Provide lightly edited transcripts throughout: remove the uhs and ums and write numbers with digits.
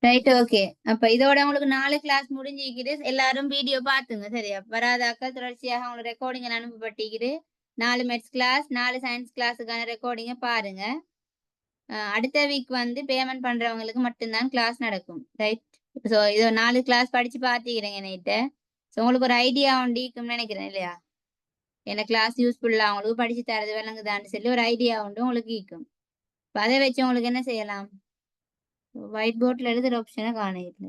Right, okay. அப்ப இதோட உங்களுக்கு 4 கிளாஸ் முடிஞ்சிருக்குது. எல்லாரும் வீடியோ பாத்துங்க சரியா? வராதாக்கள் தொடர்ச்சியாக உங்களுக்கு recording அனுப்பப்பட்டிருக்குது. 4 maths class, 4 science கிளாஸுக்கான recording பாருங்க. அடுத்த வீக் வந்து பேமெண்ட் பண்றவங்களுக்கு மட்டும்தான் கிளாஸ் நடக்கும். ரைட். ஸோ இது 4 கிளாஸ் படிச்சு பாத்துக்கிறேங்க நைட்டு. ஸோ உங்களுக்கு ஒரு ஐடியா உண்டு இருக்கும்னு நினைக்கிறேன் இல்லையா? என்ன கிளாஸ் யூஸ்ஃபுல்லா உங்களுக்கு படிச்சு தரது விளங்குதான்னு சொல்லி ஒரு ஐடியா உண்டு உங்களுக்கு இருக்கும். அதை வச்சு உங்களுக்கு என்ன செய்யலாம்? ஒயிட் போர்ட்ல எழுதுற ஆப்ஷனை காணிக்கல.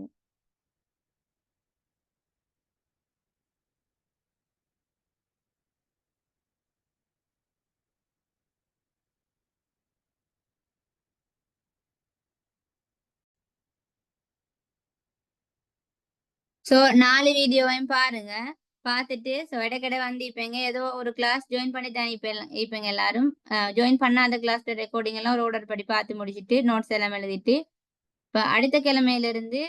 ஸோ 4 வீடியோவையும் பாருங்க. பார்த்துட்டு ஸோ இடைக்கிட வந்து இப்போங்க ஏதோ ஒரு கிளாஸ் ஜாயின் பண்ணி தான் இப்போங்க எல்லாரும் ஜாயின் பண்ண அந்த கிளாஸ் ரெக்கார்டிங் எல்லாம் ஒரு ஆர்டர் படி பார்த்து முடிச்சுட்டு நோட்ஸ் எல்லாம் எழுதிட்டு இப்போ அடுத்த கிழமையிலிருந்து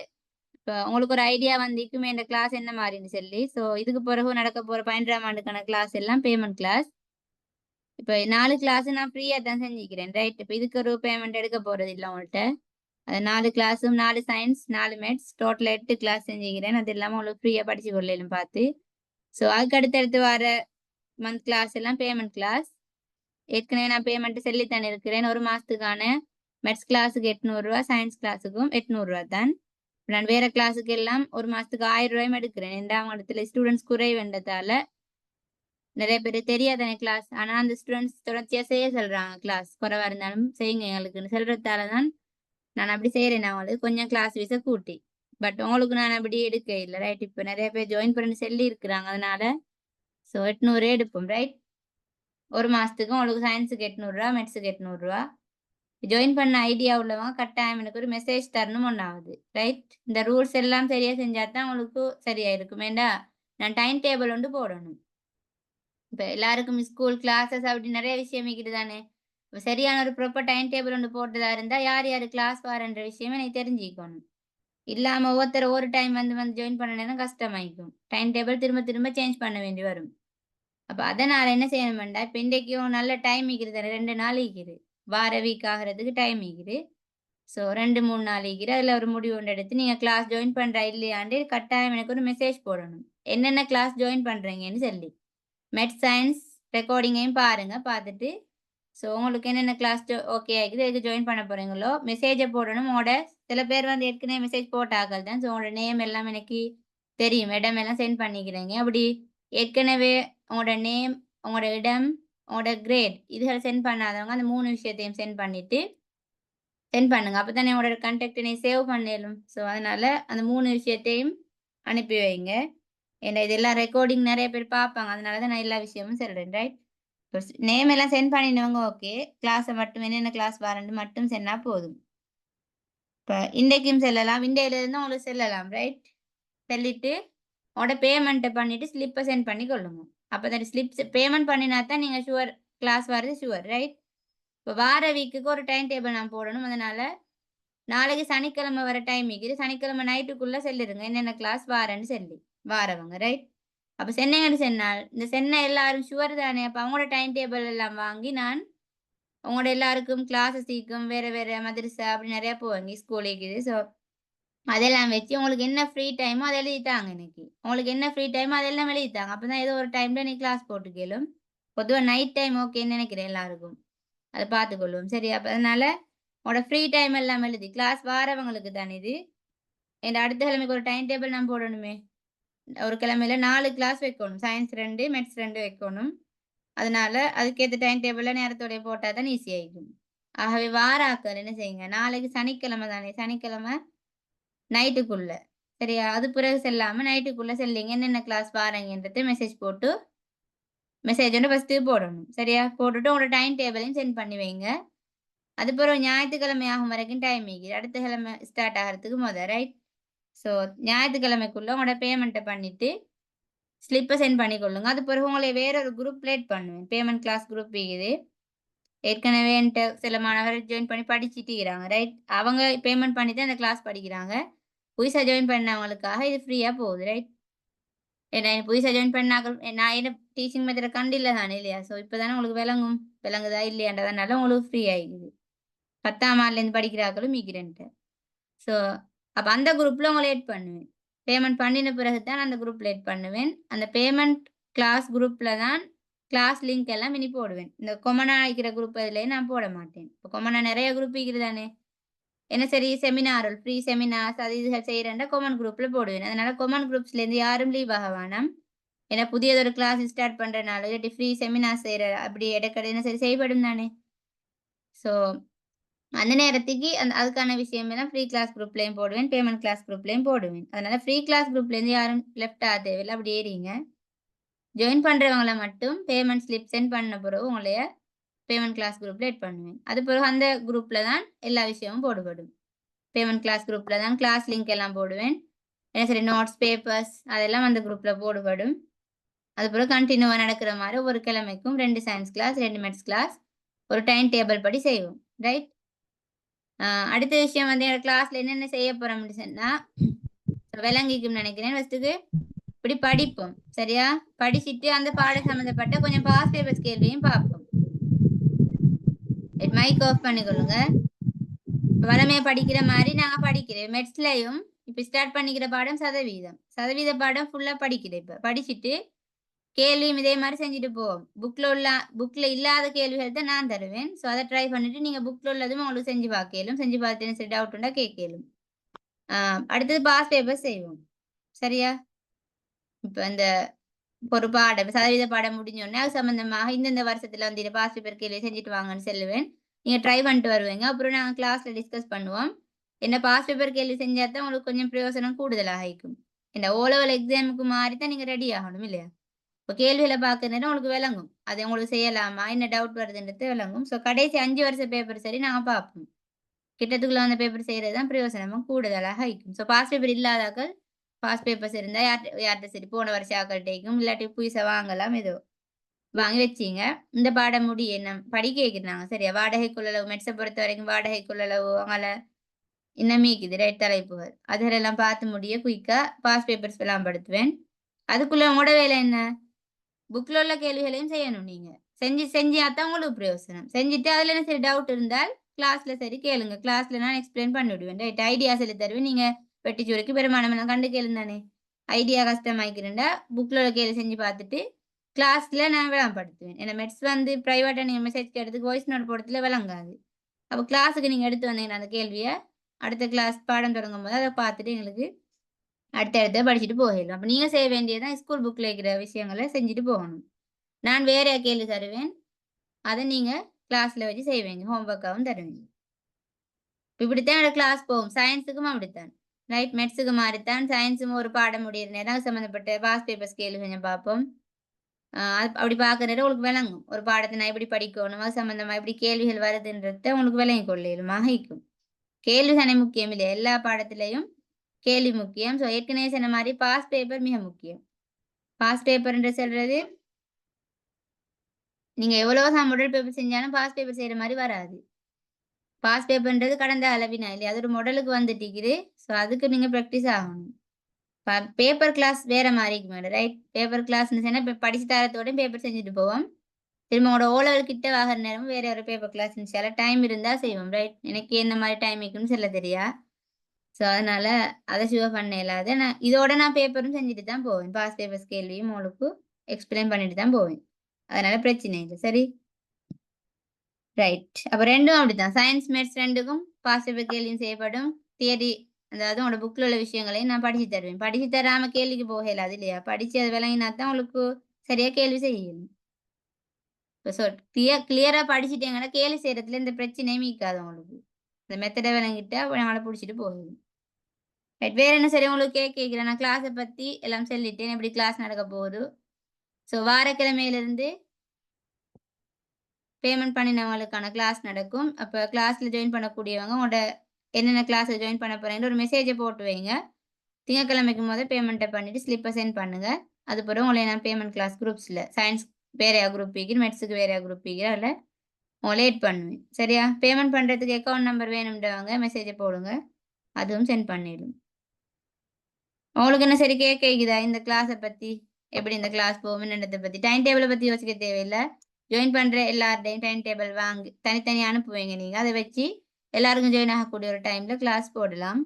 இப்போ உங்களுக்கு ஒரு ஐடியா வந்திருக்குமே இந்த கிளாஸ் என்ன மாதிரின்னு சொல்லி. ஸோ இதுக்கு பிறகு நடக்க போகிற 12ஆம் ஆண்டுக்கான கிளாஸ் எல்லாம் பேமெண்ட் கிளாஸ். இப்போ 4 கிளாஸ் நான் ஃப்ரீயாக தான் செஞ்சுக்கிறேன். ரைட். இப்போ இதுக்கு ஒரு பேமெண்ட் எடுக்க போகிறது இல்லை உங்கள்கிட்ட. அது 4 கிளாஸும் 4 சயின்ஸ் 4 மேத்ஸ் டோட்டல் 8 கிளாஸ் செஞ்சுக்கிறேன். அது இல்லாமல் உங்களுக்கு ஃப்ரீயாக படிச்சு கொள்ளலும் பார்த்து. ஸோ அதுக்கு அடுத்தடுத்து வர மந்த் கிளாஸ் எல்லாம் பேமெண்ட் கிளாஸ். ஏற்கனவே நான் பேமெண்ட் சொல்லித்தானே இருக்கிறேன். ஒரு மாதத்துக்கான மேத்ஸ் கிளாஸுக்கு 800 ரூபா, சயின்ஸ் கிளாஸுக்கும் 800 ரூபா தான். நான் வேற கிளாஸுக்கு எல்லாம் ஒரு மாதத்துக்கு 1000 ரூபாயும் எடுக்கிறேன். 2ஆம் இடத்துல ஸ்டூடெண்ட்ஸ் குறைவேண்டதால நிறைய பேர் தெரியாதானே கிளாஸ். ஆனால் அந்த ஸ்டூடெண்ட்ஸ் தொடர்ச்சியாக செய்ய சொல்கிறாங்க. கிளாஸ் குறைவா இருந்தாலும் செய்யுங்க எங்களுக்குன்னு சொல்றதால தான் நான் அப்படி செய்கிறேன். நான் வந்து கொஞ்சம் கிளாஸ் ஃபீஸை கூட்டி. பட் உங்களுக்கு நான் அப்படி எடுக்க இல்லை. ரைட். இப்போ நிறைய பேர் ஜாயின் பண்ணி சொல்லி இருக்கிறாங்க. அதனால ஸோ 800 எடுப்போம். ரைட். ஒரு மாதத்துக்கு உங்களுக்கு சயின்ஸுக்கு 800 ரூபா, மேத்ஸுக்கு 800 ரூபா. ஜாயின் பண்ண ஐடியா உள்ளவங்க கட்டாயம் எனக்கு ஒரு மெசேஜ் தரணும் ஒன்றாவது. ரைட். இந்த ரூல்ஸ் எல்லாம் சரியாக செஞ்சால் தான் உங்களுக்கு சரியாக இருக்கும். ஏண்டா நான் டைம் டேபிள் ஒன்று போடணும். இப்போ எல்லாருக்கும் ஸ்கூல் கிளாஸஸ் அப்படி நிறைய விஷயம் இருக்குது தானே. இப்போ சரியான ஒரு ப்ராப்பர் டைம் டேபிள் ஒன்று போட்டதா இருந்தால் யார் யார் கிளாஸ் வரன்ற விஷயமே எனக்கு தெரிஞ்சுக்கணும். இல்லாமல் ஒவ்வொருத்தர் ஒரு டைம் வந்து வந்து ஜாயின் பண்ணணும் கஷ்டமாயிக்கும். டைம் டேபிள் திரும்ப திரும்ப சேஞ்ச் பண்ண வேண்டி வரும். அப்போ அதனால் என்ன செய்யணுமெண்டா இப்போ இன்றைக்கும் நல்ல டைம் இருக்குது. 2 நாள் இருக்குது. வார வீக் ஆகிறதுக்கு டைம் இருக்குது. ஸோ 2-3 நாள் இருக்குது. அதில் ஒரு முடிவு ஒன்று எடுத்து நீங்கள் கிளாஸ் ஜாயின் பண்ணுறா இல்லையாண்டு கட்டாயம் எனக்கு ஒரு மெசேஜ் போடணும். என்னென்ன கிளாஸ் ஜாயின் பண்ணுறீங்கன்னு சொல்லி. மெட் சயின்ஸ் ரெக்கார்டிங்கையும் பாருங்க. பார்த்துட்டு ஸோ உங்களுக்கு என்னென்ன கிளாஸ் ஓகே ஆகிக்குது எதுக்கு ஜாயின் பண்ண போகிறீங்களோ மெசேஜை போடணும். உங்களோட சில பேர் வந்து ஏற்கனவே மெசேஜ் போட்டாக்கள் தான். ஸோ உங்களோட நேம் எல்லாம் எனக்கு தெரியும். இடம் எல்லாம் சென்ட் பண்ணிக்கிறீங்க. அப்படி ஏற்கனவே உங்களோட நேம், உங்களோட இடம், உங்களோட கிரேட் இதுகள் சென்ட் பண்ணாதவங்க அந்த 3 விஷயத்தையும் சென்ட் பண்ணிட்டு சென்ட் பண்ணுங்க. அப்போ தானே உங்களோட கண்டெக்ட் நீ சேவ் பண்ணிடலும். ஸோ அதனால அந்த 3 விஷயத்தையும் அனுப்பி வைங்க. ஏன்னா இதெல்லாம் ரெக்கார்டிங் நிறைய பேர் பார்ப்பாங்க. அதனால தான் நான் எல்லா விஷயமும் சொல்கிறேன். ரைட். நேம் எல்லாம் சென்ட் பண்ணினவங்க ஓகே. கிளாஸை மட்டும் என்னென்ன கிளாஸ் வரண்டு மட்டும் சென்னா போதும். இப்போ இன்றைக்கும் செல்லலாம். இருந்து உங்களுக்கு செல்லலாம். ரைட். சொல்லிட்டு உங்களோட பேமெண்ட்டை பண்ணிட்டு ஸ்லிப்பை சென்ட் பண்ணி கொள்ளுங்க. அப்போ தான் ஸ்லிப் பேமெண்ட் பண்ணினா தான் நீங்கள் ஷுவர் கிளாஸ் வர்றது ஷுவர். ரைட். இப்போ வார வீக்குக்கு ஒரு டைம் டேபிள் நான் போடணும். அதனால நாளைக்கு சனிக்கிழமை வர டைம் இருக்குது. சனிக்கிழமை நைட்டுக்குள்ளே செல்லிடுங்க என்னென்ன கிளாஸ் வாரன்னு சொல்லி வாரவங்க. ரைட். அப்போ சென்னைன்னு சொன்னால் இந்த சென்னை எல்லாரும் ஷுவர் தானே. அப்போ அவங்களோட டைம் டேபிள் எல்லாம் வாங்கி நான் உங்களோட எல்லாருக்கும் கிளாஸஸ் இருக்கும். வேறு வேறு மதரசா அப்படி நிறையா போவாங்க. ஸ்கூல் இருக்குது. ஸோ அதெல்லாம் வச்சு உங்களுக்கு என்ன ஃப்ரீ டைமோ அதை எழுதிட்டாங்க. இன்னைக்கு உங்களுக்கு என்ன ஃப்ரீ டைமோ அதெல்லாம் எழுதிட்டாங்க. அப்போ தான் ஏதோ ஒரு டைமில் நீ கிளாஸ் போட்டு கேளும். பொதுவாக நைட் டைம் ஓகேன்னு நினைக்கிறேன் எல்லாருக்கும். அதை பார்த்துக்கொள்வோம். சரி. அப்போ அதனால் உங்களோட ஃப்ரீ டைம் எல்லாம் எழுதி கிளாஸ் வாரவங்களுக்கு தானே இது. என் அடுத்த கிழமைக்கு ஒரு டைம் டேபிள் நான் போடணுமே. ஒரு கிழமையில 4 கிளாஸ் வைக்கணும். சயின்ஸ் 2, மேத்ஸ் 2 வைக்கணும். அதனால அதுக்கேற்ற டைம் டேபிளில் நேரத்தோடைய போட்டால் தான் ஈஸி ஆகிடும். ஆகவே வார ஆக்கள் என்ன செய்யுங்க. நாளைக்கு சனிக்கிழமை தானே. சனிக்கிழமை நைட்டுக்குள்ள சரியா. அது பிறகு செல்லாமல் நைட்டுக்குள்ளே செல்லிங்க என்னென்ன கிளாஸ் வாரங்கன்றதை மெசேஜ் போட்டு மெசேஜ் ஒன்று ஃபஸ்ட்டு போடணும். சரியா. போட்டுட்டு உங்களோட டைம் டேபிளையும் சென்ட் பண்ணி வைங்க. அது பிறகு ஞாயிற்றுக்கிழமை ஆகும் வரைக்கும் டைம் ஆகிது. அடுத்த கிழமை ஸ்டார்ட் ஆகிறதுக்கு முதல். ரைட். ஸோ ஞாயிற்றுக்கிழமைக்குள்ளே உங்களோட பேமெண்ட்டை பண்ணிவிட்டு ஸ்லிப்பை சென்ட் பண்ணி கொள்ளுங்க. அது பிறகு உங்களை வேற ஒரு குரூப் லேட் பண்ணுவேன். பேமெண்ட் கிளாஸ் குரூப் இருக்குது. ஏற்கனவே என்கிட்ட சில மாணவர்கள் ஜாயின் பண்ணி படிச்சுட்டு இருக்கிறாங்க. ரைட். அவங்க பேமெண்ட் பண்ணி தான் அந்த கிளாஸ் படிக்கிறாங்க. புதுசாக ஜாயின் பண்ணவங்களுக்காக இது ஃப்ரீயாக போகுது. ரைட். ஏன்னா புதுசாக ஜாயின் பண்ணாக்கள் நான் என்ன டீச்சிங் மெத்தட் கண்டில்லை தானே இல்லையா. ஸோ இப்போ தானே உங்களுக்கு விளங்குதா இல்லையான்றதுனால உங்களுக்கு ஃப்ரீ ஆகிடுது. 10ஆம் ஆண்டுலேருந்து படிக்கிறாக்களும் மீக்கிறேன்ட்டு. ஸோ அப்ப அந்த குரூப்ல உங்களை ஆட் பண்ணுவேன். பேமெண்ட் பண்ணின பிறகு தான் அந்த குரூப்ல ஆட் பண்ணுவேன். அந்த பேமெண்ட் கிளாஸ் குரூப்ல தான் கிளாஸ் லிங்க் எல்லாம் இனி போடுவேன். இந்த கொமனா இருக்கிற குரூப் அதிலேயே நான் போட மாட்டேன். இப்போ கொமனா நிறைய குரூப் இருக்குது தானே. என்ன சரி செமினார் ஃப்ரீ செமினார்ஸ் அது இதுகள் செய்கிறேன்டா கொமன் குரூப்ல போடுவேன். அதனால கொமன் குரூப்ஸ்லேருந்து யாரும் லீவ் ஆக வேணாம். ஏன்னா புதியதொரு கிளாஸ் ஸ்டார்ட் பண்றதுனால இல்லாட்டி ஃப்ரீ செமினார் செய்கிற அப்படி இடக்கடை என்ன சரி செய்யப்படும் தானே. ஸோ அந்த நேரத்துக்கு அதுக்கான விஷயம் எல்லாம் ஃப்ரீ கிளாஸ் குரூப்லேயும் போடுவேன், பேமெண்ட் கிளாஸ் குரூப்லேயும் போடுவேன். அதனால ஃப்ரீ கிளாஸ் குரூப்லேருந்து யாரும் லெஃப்ட் ஆக தேவையில்லை. அப்படி ஏறிங்க ஜாயின் பண்ணுறவங்கள மட்டும் பேமெண்ட் ஸ்லிப் சென்ட் பண்ண பிறகு உங்களைய பேமெண்ட் கிளாஸ் குரூப்ல ஆட் பண்ணுவேன். அது பிறகு அந்த குரூப்ல தான் எல்லா விஷயமும் போடுபடும். பேமெண்ட் கிளாஸ் குரூப்ல தான் கிளாஸ் லிங்க் எல்லாம் போடுவேன். என்ன சரி நோட்ஸ் பேப்பர்ஸ் அதெல்லாம் அந்த குரூப்ல போடுபடும். அது பிறகு கண்டினியூவாக நடக்கிற மாதிரி ஒரு கிழமைக்கும் 2 சயின்ஸ் கிளாஸ் 2 மேத்ஸ் கிளாஸ் ஒரு டைம் டேபிள் படி செய்வோம். ரைட். அடுத்த விஷயம் வந்து என்னோட கிளாஸ்ல என்னென்ன செய்ய போறோம்னு சொன்னா விளங்கிக்கும் நினைக்கிறேன். ஃபர்ஸ்ட்டுக்கு இப்படி படிப்போம் சரியா. படிச்சுட்டு அந்த பாட சம்பந்தப்பட்ட கொஞ்சம் பாஸ் பேப்பர்ஸ் கேள்வியும் பார்ப்போம். மைக் ஆஃப் பண்ணிக்கொள்ளுங்க. வளமையா படிக்கிற மாதிரி நாங்க படிக்கிறேன். மெட்ஸ்லயும் இப்ப ஸ்டார்ட் பண்ணிக்கிற பாடம் சதவீத பாடம் ஃபுல்லா படிக்கிறேன். இப்ப படிச்சுட்டு கேள்வியும் இதே மாதிரி செஞ்சுட்டு போவோம். புக்ல இல்லாத கேள்விகள் தான் நான் தருவேன். ஸோ அதை ட்ரை பண்ணிட்டு நீங்க புக்ல உள்ளதும் உங்களுக்கு செஞ்சு பார்க்கலும் செஞ்சு பார்த்து சரி டவுட் உண்டா கேட்கலும். அடுத்தது பாஸ் பேப்பர் செய்வோம் சரியா. இப்ப இந்த ஒரு பாடம் சதவீத பாடம் முடிஞ்சோடனே அது சம்பந்தமாக இந்தந்த வருஷத்துல வந்து பாஸ் பேப்பர் கேள்வி செஞ்சுட்டு வாங்கன்னு சொல்லுவேன். நீங்க ட்ரை பண்ணிட்டு வருவீங்க. அப்புறம் நாங்கள் கிளாஸ்ல டிஸ்கஸ் பண்ணுவோம். என்ன பாஸ் பேப்பர் கேள்வி செஞ்சா தான் உங்களுக்கு கொஞ்சம் பிரயோசனம் கூடுதலாக இருக்கும். இந்த ஓ லெவல் எக்ஸாமுக்கு மாறி தான் நீங்க ரெடி ஆகணும் இல்லையா. இப்போ கேள்விகளை பார்க்குற நேரம் உங்களுக்கு விளங்கும். அது உங்களுக்கு செய்யலாமா என்ன டவுட் வருதுன்றது விளங்கும். ஸோ கடைசி 5 வருஷ பேப்பர் சரி நாங்கள் பார்ப்போம். கிட்டத்துக்குள்ள அந்த பேப்பர் செய்கிறது தான் பிரயோசனமும் கூடுதலாக இருக்கும். ஸோ பாஸ் பேப்பர் இல்லாதாக்கள் பாஸ் பேப்பர்ஸ் இருந்தால் யார்கிட்ட சரி போன வருஷம் ஆக்கள்கிட்டைக்கும் இல்லாட்டி புதுசாக வாங்கலாம் ஏதோ வாங்கி வச்சிங்க. இந்த பாடம் முடி என்ன படிக்க வைக்கிறாங்க சரியா. வாடகை கொள்ளளவு மெட்ஸை பொறுத்த வரைக்கும் வாடகை கொள்ளளவு அவங்கள இன்னும் மீக்குது ரைட் தலைப்புகள் அதெல்லாம் பார்த்து முடிய குயிக்கா பாஸ் பேப்பர்ஸ் எல்லாம் படுத்துவேன். அதுக்குள்ள உங்களோட வேலை என்ன புக்ல உள்ள கேள்விகளையும் செய்யணும். நீங்க செஞ்சாதான் உங்களுக்கு பிரயோசனம். செஞ்சுட்டு அதுல என்ன சரி டவுட் இருந்தால் கிளாஸ்ல சரி கேளுங்க. கிளாஸ்ல நான் எக்ஸ்பிளைன் பண்ணி விடுவேன். ரைட் ஐடியா சொல்லி தருவேன். நீங்க வெட்டிச்சுவருக்கு பெருமானம் எல்லாம் கண்டு கேளுங்க தானே. ஐடியா கஷ்டமாய்க்கிறேன்டா புக்ல உள்ள கேள்வி செஞ்சு பார்த்துட்டு கிளாஸ்ல நான் விளம்படுத்துவேன். ஏன்னா மெட்ஸ் வந்து பிரைவேட்டா நீங்க மெசேஜ் கேட்டதுக்கு வாய்ஸ் நோட் போடுறதுல விளங்காது. அப்போ கிளாஸுக்கு நீங்க எடுத்து வந்தீங்கன்னா அந்த கேள்வியை அடுத்த கிளாஸ் பாடம் தொடங்கும் போது அதை பார்த்துட்டு எங்களுக்கு அடுத்த படிச்சுட்டு போயிடலாம். அப்போ நீங்க செய்ய வேண்டியதான் ஸ்கூல் புக்ல இருக்கிற விஷயங்களை செஞ்சுட்டு போகணும். நான் வேற கேள்வி தருவேன். அதை நீங்க கிளாஸ்ல வச்சு செய்வீங்க. ஹோம்ஒர்க்காகவும் தருவீங்க. இப்படித்தான் என்னோட கிளாஸ் போகும். சயின்ஸுக்கும் அப்படித்தான். ரைட் மெட்ஸுக்கு மாறித்தான் சயின்ஸும் ஒரு பாடம் முடியிற நேரம் சம்மந்தப்பட்ட பாஸ் பேப்பர்ஸ் கேள்வி கொஞ்சம் பார்ப்போம். அப்படி பார்க்குற நேரம் உங்களுக்கு விளங்கும். ஒரு பாடத்தை நான் எப்படி படிக்கணும் அது சம்பந்தமா எப்படி கேள்விகள் வருதுன்றத உங்களுக்கு விளங்கி கொள்ளையிலுமாக இருக்கும். கேள்வி தானே முக்கியம் இல்லை. எல்லா பாடத்திலையும் கேள்வி முக்கியம். ஸோ ஏற்கனவே சொன்ன மாதிரி பாஸ் பேப்பர் மிக முக்கியம். பாஸ் பேப்பர்ன்ற சொல்றது நீங்க எவ்வளவு மாடல் பேப்பர் செஞ்சாலும் பாஸ் பேப்பர் செய்யற மாதிரி வராது. பாஸ் பேப்பர்ன்றது கடந்த அளவினா இல்லையா. அது ஒரு மாடலுக்கு வந்துட்டு. ஸோ அதுக்கு நீங்க ப்ராக்டிஸ் ஆகணும். பேப்பர் கிளாஸ் வேற மாதிரி இருக்கும் ரைட். பேப்பர் கிளாஸ்ன்னு சொன்னா இப்போ படிச்சு தரத்தோட பேப்பர் செஞ்சுட்டு போவோம். திரும்ப உங்களோட ஓலவல் கிட்ட ஆகிற நேரமும் வேற ஒரு பேப்பர் கிளாஸ் சில டைம் இருந்தா செய்வோம் ரைட். எனக்கு என்ன மாதிரி டைம் இருக்குன்னு சொல்ல தெரியா. ஸோ அதனால அதை ஷுவர் பண்ண இல்லாத நான் இதோட நான் பேப்பரும் செஞ்சுட்டு தான் போவேன். பாஸ் பேப்பர்ஸ் கேள்வியும் உங்களுக்கு எக்ஸ்பிளைன் பண்ணிட்டு தான் போவேன். அதனால பிரச்சனை இல்லை சரி ரைட். அப்போ ரெண்டும் அப்படித்தான் சயின்ஸ் மேத்ஸ் ரெண்டுக்கும் பாஸ் பேப்பர் கேள்வியும் செய்யப்படும். தியரி அதாவது உங்களோட புக்கில் உள்ள விஷயங்களையும் நான் படிச்சு தருவேன். படிச்சு தராம கேள்விக்கு போகல அது இல்லையா. படிச்சு அது விளங்கினா தான் உங்களுக்கு சரியா கேள்வி செய்யணும். ஸோ கிளியரா படிச்சுட்டேங்கன்னா கேள்வி செய்யறதுல இந்த பிரச்சனையும் இருக்காது உங்களுக்கு. இந்த மெத்தடை விளங்கிட்டா நம்மளை பிடிச்சிட்டு போகுது. ரைட் வேற என்ன சரி உங்களுக்கு கேட்கிறேன். நான் கிளாஸை பத்தி எல்லாம் சொல்லிட்டேன் எப்படி கிளாஸ் நடக்க போகுது. ஸோ வாரக்கிழமையிலிருந்து பேமெண்ட் பண்ணினவங்களுக்கான கிளாஸ் நடக்கும். அப்போ கிளாஸ்ல ஜாயின் பண்ணக்கூடியவங்க உங்களோட என்னென்ன கிளாஸில் ஜாயின் பண்ண போறீங்கன்னு ஒரு மெசேஜை போட்டு வைங்க. திங்கக்கிழமைக்கு முதல் பேமெண்ட்டை பண்ணிட்டு ஸ்லிப்பை சென்ட் பண்ணுங்க. அது பிறகு உங்களை நான் பேமெண்ட் கிளாஸ் குரூப்ஸில் சயின்ஸ் வேறையா குரூப் வைக்கிறேன் மெட்ஸுக்கு வேறையா குரூப் வைக்கிறேன் அதில் உங்களை ஏட் பண்ணுவேன் சரியா. பேமெண்ட் பண்ணுறதுக்கு அக்கௌண்ட் நம்பர் வேணும்ன்றவங்க மெசேஜை போடுங்க. அதுவும் சென்ட் பண்ணிடும். உங்களுக்கு என்ன சரி கேட்குதா இந்த கிளாஸை பற்றி எப்படி இந்த கிளாஸ் போகும் என்னத்தை பற்றி. டைம் டேபிளை பற்றி யோசிக்க தேவையில்லை. ஜாயின் பண்ணுற எல்லார்டையும் டைம் டேபிள் வாங்கி தனித்தனியாக அனுப்புவீங்க. நீங்கள் அதை வச்சு எல்லாருக்கும் ஜாயின் ஆகக்கூடிய ஒரு டைமில் கிளாஸ் போடலாம்.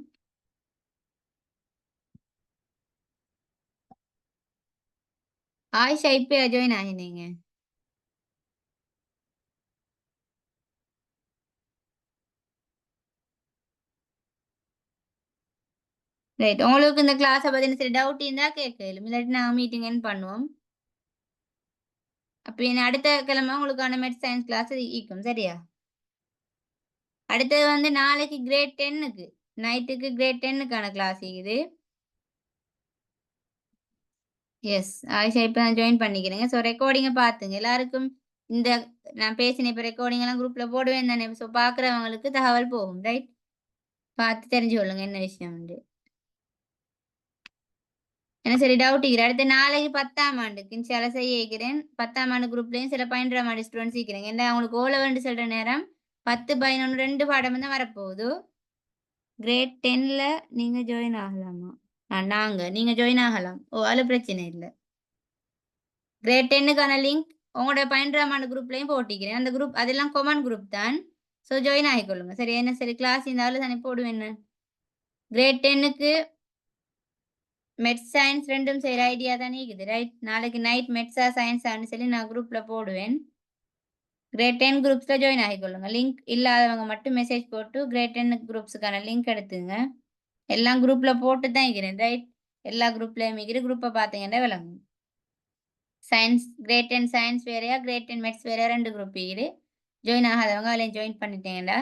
ஆயிஷா இப்ப ஜாயின் ஆகினீங்க? ரைட். உங்களுக்கு இந்த கிளாஸை பத்தின சரி டவுட் இருந்தா கேட்கலும், இல்லாட்டி நாங்கள் மீட்டிங் பண்ணுவோம். அப்ப இனி அடுத்த கிழமை உங்களுக்கான மெட் சயின்ஸ் கிளாஸ் ஈக்கும், சரியா? அடுத்தது வந்து நாளைக்கு கிரேட் 10க்கு நைட்டுக்கு கிரேட் 10க்கான கிளாஸ் இருக்குது. எஸ், ஆயிஷா இப்போ நான் ஜாயின் பண்ணிக்கிறேங்க. ஸோ ரெக்கார்டிங்கை பார்த்துங்க. எல்லாருக்கும் இந்த நான் பேசின இப்போ ரெக்கார்டிங் எல்லாம் குரூப்பில் போடுவேன் தானே. ஸோ பார்க்குறவங்களுக்கு தகவல் போகும், ரைட்? பார்த்து தெரிஞ்சு கொள்ளுங்க என்ன விஷயம் உண்டு. என்ன சரி டவுட் இருக்கிற அடுத்த நாளைக்கு 10ஆம் ஆண்டுக்கு சில செய்ய இருக்கிறேன். 10ஆம் ஆண்டு குரூப்லேயும் சில 12ஆம் ஆண்டு ஸ்டூடெண்ட்ஸ் இருக்கிறேங்க. என்ன அவங்களுக்கு ஓலவென்று சொல்கிற நேரம் 10, 11 2 பாடம் தான் வரப்போகுது. கிரேட் 10ல நீங்கள் ஜாயின் ஆகலாமா? நீங்கள் ஜாயின் ஆகலாம். ஓ, அதில் பிரச்சனை இல்லை. கிரேட் 10க்கான லிங்க் உங்களோட 12ஆம் ஆண்டு குரூப்லையும் போட்டிக்கிறேன். அந்த குரூப் அதெல்லாம் காமன் குரூப் தான். ஸோ ஜாயின் ஆகிக்கொள்ளுங்க. சரி, என்ன சரி கிளாஸ் இருந்தாலும் தானே போடுவேன். கிரேட் 10க்கு மெட் சயின்ஸ் ரெண்டும் செய்கிற ஐடியா தானே இருக்குது, ரைட்? நாளைக்கு நைட் மெட்ஸா சயின்ஸான்னு சொல்லி நான் குரூப்பில் போடுவேன். கிரேட் 10 குரூப்ஸில் ஜாயின் ஆகிக்கொள்ளுங்க. லிங்க் இல்லாதவங்க மட்டும் மெசேஜ் போட்டு கிரேட் 10 குரூப்ஸுக்கான லிங்க் எடுத்துங்க. எல்லாம் குரூப்பில் போட்டு தான் இருக்கிறேன், ரைட்? எல்லா குரூப்லேயும் இருக்கிற குரூப்பை பார்த்தீங்கன்னா விளங்கும். சயின்ஸ் கிரேட் 10 சயின்ஸ் வேறையா, கிரேட் 10 மெட்ஸ் வேறையா, 2 குரூப் இருக்குது. ஜாயின் ஆகாதவங்க அதில் ஜாயின் பண்ணிட்டீங்கன்னா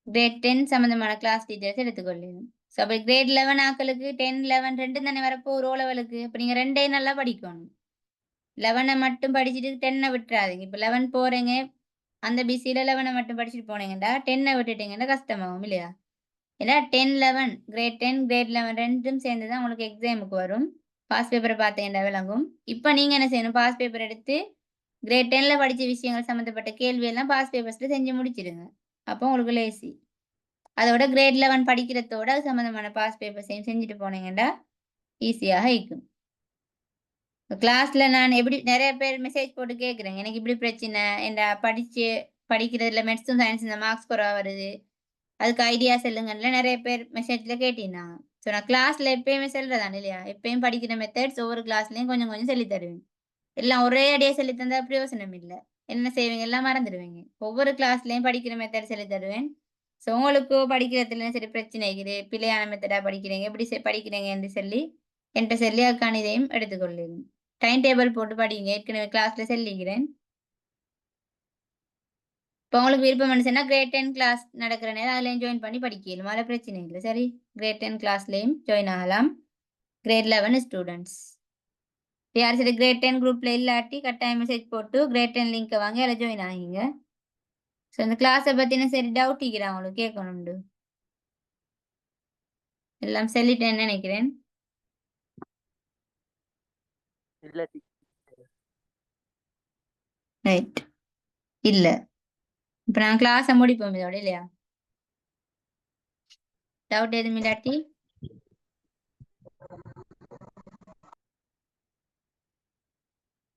கிரேட் 10 சம்மந்தமான கிளாஸ் டீட்டெயில்ஸ் எடுத்துக்கொள்ளணும். ஸோ அப்போ கிரேட் 11 ஆக்களுக்கு 10, 11 ரெண்டு தானே வரப்போ ஒரு ஓ லெவலுக்கு. இப்போ நீங்கள் ரெண்டையும் நல்லா படிக்கணும். 11 மட்டும் படிச்சுட்டு 10 விட்டுறாதீங்க. இப்போ 11 போகிறீங்க, அந்த பிசியில் 11 மட்டும் படிச்சுட்டு போனீங்கடா 10 விட்டுட்டீங்கன்னா கஷ்டமாகும் இல்லையா? ஏன்னா 10, 11 கிரேட் 10 கிரேட் 11 ரெண்டும் சேர்ந்து தான் உங்களுக்கு எக்ஸாமுக்கு வரும். பாஸ் பேப்பரை பார்த்தீங்கன்னா விளங்கும். இப்போ நீங்கள் என்ன செய்யணும்? பாஸ் பேப்பர் எடுத்து கிரேட் 10ல படித்த விஷயங்கள் சம்மந்தப்பட்ட கேள்வியெல்லாம் பாஸ் பேப்பர்ஸில் செஞ்சு முடிச்சிடுங்க. அப்போ உங்களுக்கு லேசி. அதோட கிரேட் 11 படிக்கிறதோட அது சம்மந்தமான பாஸ் பேப்பர்ஸையும் செஞ்சுட்டு போனீங்கன்னா ஈஸியாக இருக்கும். கிளாஸில் நான் எப்படி நிறைய பேர் மெசேஜ் போட்டு கேட்குறேங்க, எனக்கு இப்படி பிரச்சனை, என்ன படிக்கிறதுல மெட்ஸும் சயின்ஸ் இந்த மார்க்ஸ் குறைவா வருது, அதுக்கு ஐடியா சொல்லுங்கன்னு நிறைய பேர் மெசேஜில் கேட்டிருந்தாங்க. ஸோ நான் கிளாஸில் எப்பயுமே சொல்கிறதானே இல்லையா, எப்பயும் படிக்கிற மெத்தட்ஸ் ஒவ்வொரு கிளாஸ்லையும் கொஞ்சம் கொஞ்சம் சொல்லி தருவேன். எல்லாம் ஒரே அடியாக சொல்லி தந்தா பிரயோசனம் இல்லை. என்ன செய்வீங்க? எல்லாம் மறந்துடுவீங்க. ஒவ்வொரு கிளாஸ்லையும் படிக்கிற மெத்தட் சொல்லி தருவேன். ஸோ உங்களுக்கு படிக்கிறதுல சரி பிரச்சனை இருக்குது, பிள்ளையான மெத்தடாக படிக்கிறீங்க, எப்படி படிக்கிறீங்க என்று சொல்லி என்கிட்ட சொல்லி அதுக்கான இதையும் எடுத்துக்கொள்ளுங்க. டைம் டேபிள் போட்டு படிங்க. ஏற்கனவே கிளாஸில் சொல்லிக்கிறேன். இப்போ உங்களுக்கு விருப்பம் இருந்துச்சுன்னா கிரேட் 10 கிளாஸ் நடக்கிற நேரம் அதுலேயும் ஜாயின் பண்ணி படிக்கலாம். அதில் பிரச்சனை இல்லை, சரி? கிரேட் 10 கிளாஸ்லேயும் ஜாயின் ஆகலாம். கிரேட் 11 ஸ்டூடெண்ட்ஸ் யார் சரி கிரேட் 10 குரூப்ல இல்லாட்டி கட்டாயம் மெசேஜ் போட்டு கிரேட் 10 லிங்க் வாங்கி அதில் ஜாயின் ஆகிங்க. ஸோ இந்த கிளாஸை பற்றின சரி டவுட் இருக்கிறேன் அவங்களுக்கு கேட்கணும்ண்டு. எல்லாம் சொல்லிட்டேன்னு நினைக்கிறேன். ரைட். இல்லை, இப்போ நான் கிளாஸை முடிப்போம் இதோட இல்லையா? டவுட் எதுவும் இல்லாட்டி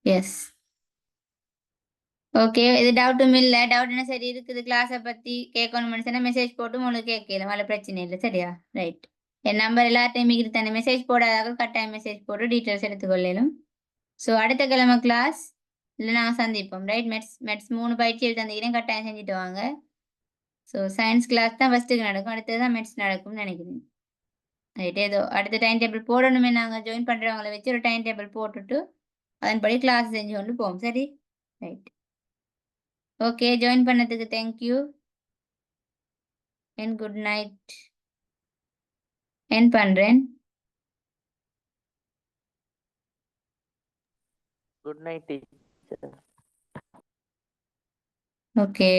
எஸ், ஓகே. இது டவுட்டும் இல்லை. டவுட் என்ன சரி இருக்குது கிளாஸை பற்றி கேட்கணும்னு சொன்னால் மெசேஜ் போட்டு உங்களுக்கு கேட்கலாம், அதில் பிரச்சனை இல்லை, சரியா? ரைட். என் நம்பர் எல்லாத்தையும் மிகிட்டு தானே, மெசேஜ் போடாதாக கட்டாயம் மெசேஜ் போட்டு டீட்டெயில்ஸ் எடுத்துக்கொள்ளலும். ஸோ அடுத்த கிழமை கிளாஸ் இல்லை நாங்கள் சந்திப்போம், ரைட்? மெட்ஸ் 3 பயிற்சியில் தந்திக்கிறேன், கட்டாயம் செஞ்சுட்டு வாங்க. ஸோ சயின்ஸ் கிளாஸ் தான் ஃபஸ்ட்டுக்கு நடக்கும், அடுத்தது தான் மெட்ஸ் நடக்கும்னு நினைக்கிறேன். ரைட். ஏதோ அடுத்த டைம் டேபிள் போடணுமே, நாங்கள் ஜாயின் பண்ணுறவங்களை வச்சு ஒரு டைம் டேபிள் போட்டுட்டு அதன்படி கிளாஸ் செஞ்சு கொண்டு போவோம், சரி? ரைட். ஓகே, ஜாயின் பண்ணதுக்கு தேங்க்யூ அண்ட் குட் நைட். என் பண்ணுறேன். Good night, teacher. ஓகே.